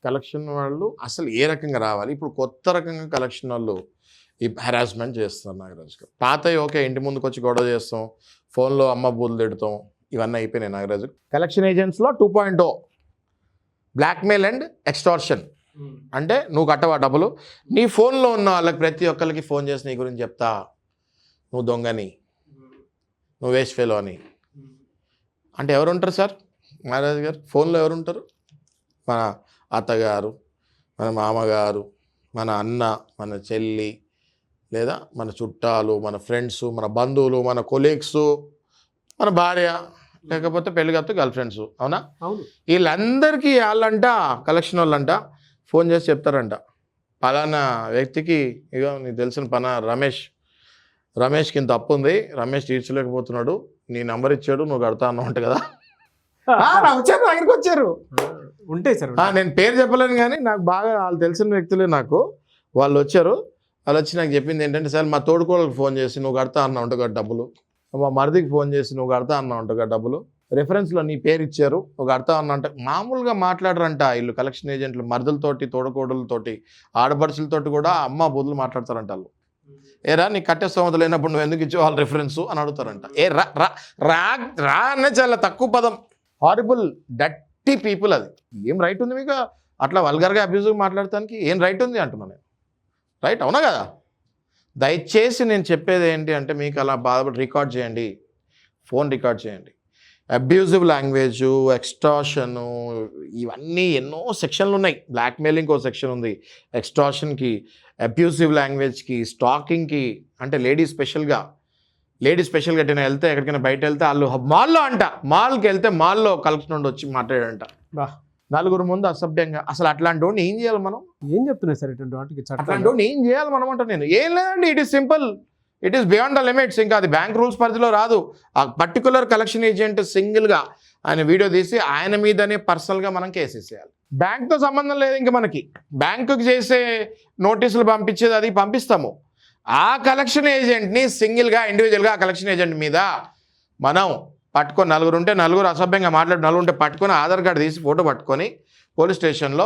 Collection వాళ్ళు అసలు ఏ రకంగా రావాలి? ఇప్పుడు కొత్త రకంగా కలెక్షన్ వాళ్ళు ఈ హెరాస్మెంట్ చేస్తున్నారు నాగరాజు గారు. పాతయి ఓకే, ఇంటి ముందుకు వచ్చి గొడవ చేస్తాం, ఫోన్లో అమ్మ బూతులు తిడతాం, ఇవన్నీ అయిపోయినాయి నాగరాజు. కలెక్షన్ ఏజెంట్స్లో 2.0 బ్లాక్మెయిల్ అండ్ ఎక్స్టార్షన్. అంటే నువ్వు కట్టవా డబ్బులు, నీ ఫోన్లో ఉన్న వాళ్ళకి ప్రతి ఒక్కరికి ఫోన్ చేసి నీ గురించి చెప్తా, నువ్వు దొంగని, నువ్వు వేస్ట్ ఫెలో అని. అంటే ఎవరు ఉంటారు సార్ నాగరాజు గారు? ఫోన్లో ఎవరు ఉంటారు? మన అత్తగారు, మన మామగారు, మన అన్న, మన చెల్లి, లేదా మన చుట్టాలు, మన ఫ్రెండ్స్, మన బంధువులు, మన కొలీగ్స్, మన భార్య, లేకపోతే పెళ్ళిగత్తు గర్ల్ ఫ్రెండ్స్. అవునా? వీళ్ళందరికీ వాళ్ళంట కలెక్షన్ వాళ్ళంట ఫోన్ చేసి చెప్తారంట, పలానా వ్యక్తికి ఇగో నీకు తెలిసిన రమేష్కి ఇంత అప్పు ఉంది, రమేష్ తీర్చలేకపోతున్నాడు, నీ నెంబర్ ఇచ్చాడు, నువ్వు కడతా అన్నావు కదా. వచ్చారు, దగ్గరికి వచ్చారు. ఉంటాయి సార్. నేను పేరు చెప్పలేను కానీ నాకు బాగా వాళ్ళు తెలిసిన వ్యక్తులే. నాకు వాళ్ళు వచ్చారు, వాళ్ళు వచ్చి నాకు చెప్పింది ఏంటంటే, సార్ మా తోడుకోళ్ళకి ఫోన్ చేసి నువ్వు కడతా అన్నా ఉంటా డబ్బులు, మా మరిదికి ఫోన్ చేసి నువ్వు కడతా అన్నా ఉంటా డబ్బులు, రెఫరెన్స్లో నీ పేరు ఇచ్చారు, నువ్వు కడతా అన్నా అంటే మామూలుగా మాట్లాడరంట వీళ్ళు కలెక్షన్ ఏజెంట్లు. మరిదులతోటి, తోడుకోడలతోటి, ఆడపడుచులతోటి కూడా అమ్మ బుద్ధులు మాట్లాడతారంట వాళ్ళు. ఏరా నీకు కట్టే స్తోమత లేనప్పుడు నువ్వు ఎందుకు ఇచ్చావు వాళ్ళ రిఫరెన్సు అని అడుగుతారంట. రా అనే చాలా తక్కువ పదం. హారిబుల్ డట్టి పీపుల్. అది ఏం రైట్ ఉంది మీకు అట్లా వల్గర్గా అబ్యూజివ్ మాట్లాడటానికి? ఏం రైట్ ఉంది అంటున్నాను నేను. రైట్ అవునా కదా? దయచేసి నేను చెప్పేది ఏంటి అంటే, మీకు అలా బాధపడి రికార్డ్ చేయండి, ఫోన్ రికార్డ్ చేయండి. అబ్యూజివ్ లాంగ్వేజు, ఎక్స్టార్షను, ఇవన్నీ ఎన్నో సెక్షన్లు ఉన్నాయి. బ్లాక్మెయిలింగ్కి ఒక సెక్షన్ ఉంది, ఎక్స్టార్షన్కి, అబ్యూజివ్ లాంగ్వేజ్కి, స్టాకింగ్కి. అంటే లేడీస్ స్పెషల్గా ఎటైనా వెళ్తే, ఎక్కడికైనా బయట వెళ్తే వాళ్ళు మాల్కి వెళ్తే మాల్లో కలెక్షన్ నుండి వచ్చి మాట్లాడాడంట నలుగురు ముందు అసభ్యంగా. అసలు అట్లాంటి వాడిని ఏం చేయాలి మనం? ఏం చెప్తున్నాయి సార్ ఇటువంటి వాటికి? అట్లాంటి వాడిని ఏం చేయాలి మనం అంటే, నేను ఏం లేదండి, it is simple, it is beyond the limits. ఇంకా అది బ్యాంక్ రూల్స్ పరిధిలో రాదు. ఆ పర్టికులర్ కలెక్షన్ ఏజెంట్ సింగిల్గా ఆయన వీడియో తీసి ఆయన మీదనే పర్సనల్గా మనం కేసేసేయాలి. బ్యాంక్తో సంబంధం లేదు ఇంకా మనకి. బ్యాంకుకి చేసే నోటీసులు పంపించేది అది పంపిస్తాము. ఆ కలెక్షన్ ఏజెంట్ని సింగిల్గా, ఇండివిజువల్గా ఆ కలెక్షన్ ఏజెంట్ మీద మనం పట్టుకొని, నలుగురు ఉంటే నలుగురు అసభ్యంగా నలుగురు ఉంటే పట్టుకొని ఆధార్ కార్డు తీసి ఫోటో పట్టుకొని పోలీస్ స్టేషన్లో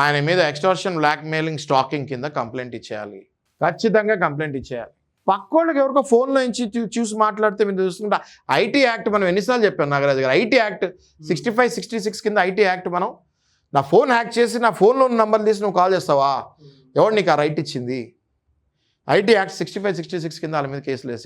ఆయన మీద ఎక్స్టార్షన్, బ్లాక్మెయిలింగ్, స్టాకింగ్ కింద కంప్లైంట్ ఇచ్చేయాలి. ఖచ్చితంగా కంప్లైంట్ ఇచ్చేయాలి. పక్కోళ్ళకి ఎవరికో ఫోన్లో నుంచి చూసి మాట్లాడితే మీరు చూసుకుంటా. ఐటీ యాక్ట్ మనం ఎన్నిసార్లు చెప్పాను నాగరాజు గారు, ఐటీ యాక్ట్ 65, 66 కింద ఐటీ యాక్ట్. మనం నా ఫోన్ హ్యాక్ చేసి నా ఫోన్లో ఉన్న నంబర్ తీసి నువ్వు కాల్ చేస్తావా? ఎవరు నీకు ఆ రైట్ ఇచ్చింది? ఐటీ యాక్ట్ 65, 66 కింద వాళ్ళ మీద కేసులు వేసే